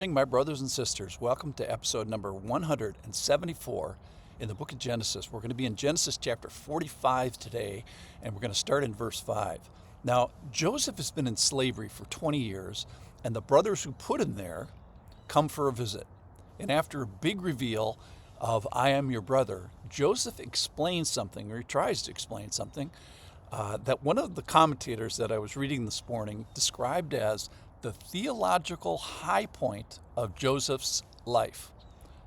My brothers and sisters, welcome to episode number 174 in the book of Genesis. We're going to be in Genesis chapter 45 today, and we're going to start in verse 5. Now, Joseph has been in slavery for 20 years, and the brothers who put him there come for a visit. And after a big reveal of I am your brother, Joseph explains something, or he tries to explain something, that one of the commentators that I was reading this morning described as the theological high point of Joseph's life.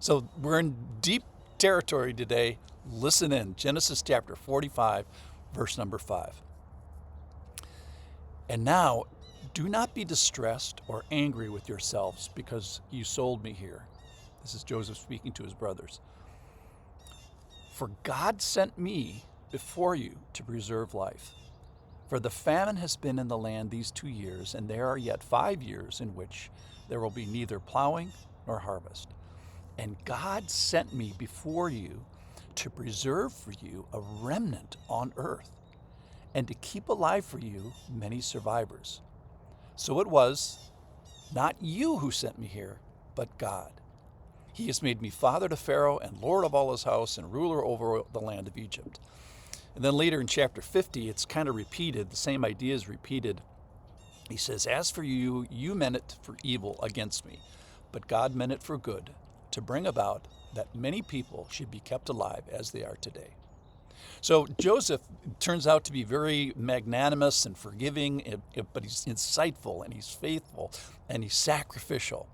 So we're in deep territory today. Listen in. Genesis chapter 45, verse number 5. And now, do not be distressed or angry with yourselves because you sold me here. This is Joseph speaking to his brothers. For God sent me before you to preserve life. For the famine has been in the land these 2 years, and there are yet 5 years in which there will be neither plowing nor harvest. And God sent me before you to preserve for you a remnant on earth, and to keep alive for you many survivors. So it was not you who sent me here, but God. He has made me father to Pharaoh and lord of all his house and ruler over the land of Egypt. And then later in chapter 50, it's kind of repeated. The same idea is repeated. He says, as for you, you meant it for evil against me, but God meant it for good, to bring about that many people should be kept alive as they are today. So Joseph turns out to be very magnanimous and forgiving, but he's insightful and he's faithful and he's sacrificial.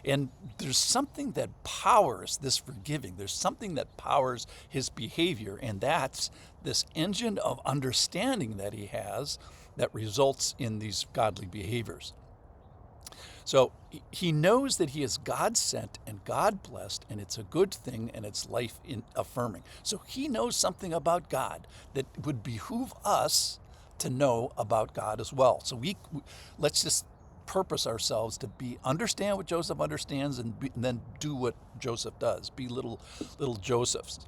And there's something that powers this forgiving. There's something that powers his behavior, and that's this engine of understanding that he has that results in these godly behaviors. So he knows that he is God sent and God blessed, and it's a good thing and it's life affirming. So he knows something about God that would behoove us to know about God as well. So let's just purpose ourselves to understand what Joseph understands and then do what Joseph does. Be little Josephs.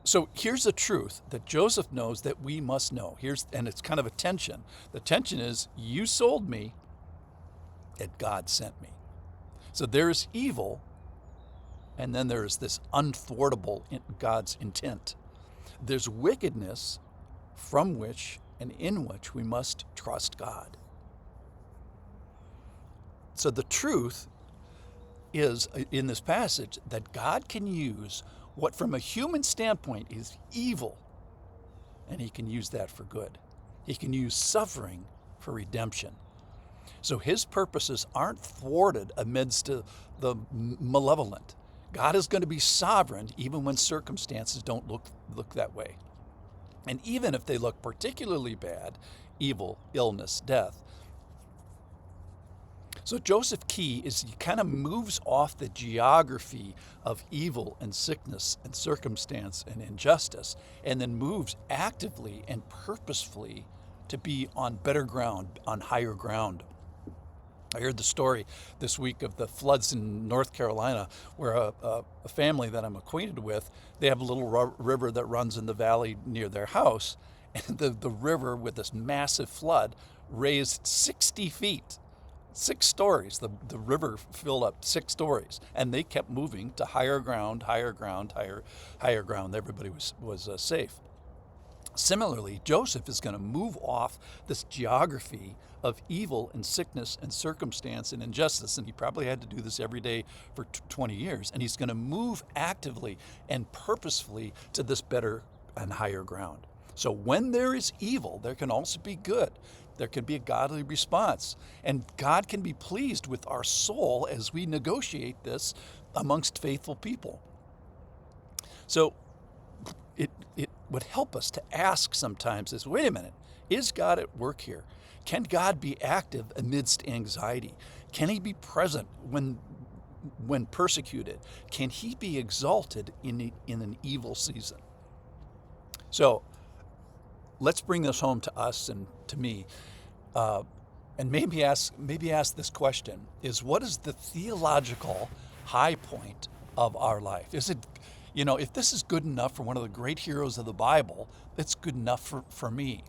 So here's the truth that Joseph knows that we must know. And it's kind of a tension. The tension is, you sold me, and God sent me. So there's evil, and then there's this unthwartable God's intent. There's wickedness from which and in which we must trust God. So the truth is, in this passage, that God can use what from a human standpoint is evil, and he can use that for good. He can use suffering for redemption. So his purposes aren't thwarted amidst the malevolent. God is going to be sovereign even when circumstances don't look that way. And even if they look particularly bad, evil, illness, death. So Joseph Key he kind of moves off the geography of evil and sickness and circumstance and injustice, and then moves actively and purposefully to be on better ground, on higher ground. I heard the story this week of the floods in North Carolina, where a family that I'm acquainted with, they have a little river that runs in the valley near their house, and the river, with this massive flood, raised 60 feet, 6 stories. The river filled up 6 stories, and they kept moving to higher ground. Everybody was safe. Similarly, Joseph is going to move off this geography of evil and sickness and circumstance and injustice, and he probably had to do this every day for 20 years, and he's going to move actively and purposefully to this better and higher ground. So when there is evil, there can also be good. There can be a godly response, and God can be pleased with our soul as we negotiate this amongst faithful people. So it would help us to ask sometimes is, wait a minute, is God at work here? Can God be active amidst anxiety? Can he be present when persecuted? Can he be exalted in an evil season? So let's bring this home to us and to me, and maybe ask this question: is what is the theological high point of our life? Is it, if this is good enough for one of the great heroes of the Bible, it's good enough for me.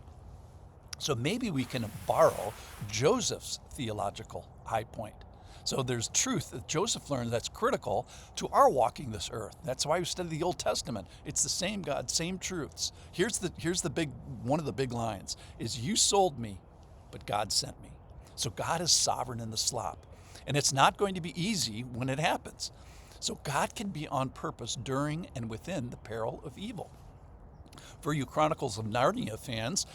So maybe we can borrow Joseph's theological high point. So there's truth that Joseph learned that's critical to our walking this earth. That's why we study the Old Testament. It's the same God, same truths. Here's the big one of the big lines is you sold me, but God sent me. So God is sovereign in the slop. And it's not going to be easy when it happens. So God can be on purpose during and within the peril of evil. For you Chronicles of Narnia fans,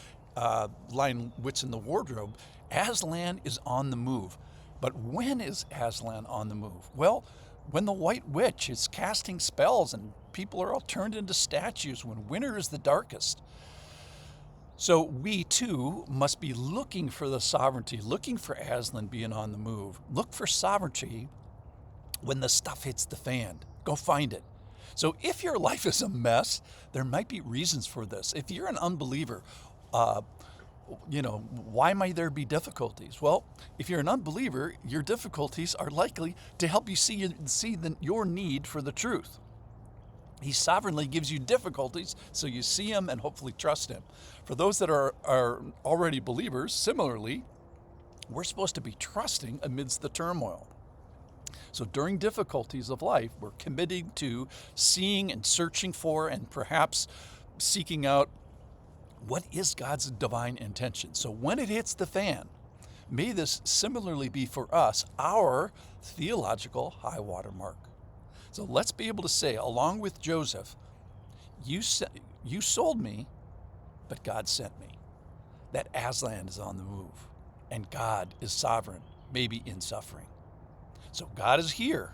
Lion, Witch in the Wardrobe, Aslan is on the move. But when is Aslan on the move? Well, when the White Witch is casting spells and people are all turned into statues, when winter is the darkest. So we too must be looking for the sovereignty, looking for Aslan being on the move. Look for sovereignty when the stuff hits the fan. Go find it. So if your life is a mess, there might be reasons for this. If you're an unbeliever, why might there be difficulties? Well, if you're an unbeliever, your difficulties are likely to help you see your need for the truth. He sovereignly gives you difficulties so you see him and hopefully trust him. For those that are already believers, similarly, we're supposed to be trusting amidst the turmoil. So during difficulties of life, we're committed to seeing and searching for and perhaps seeking out what is God's divine intention. So when it hits the fan, may this similarly be for us our theological high water mark. So let's be able to say, along with Joseph, you sold me, but God sent me. That Aslan is on the move, and God is sovereign, maybe in suffering. So God is here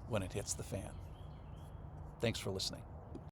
when it hits the fan. Thanks for listening.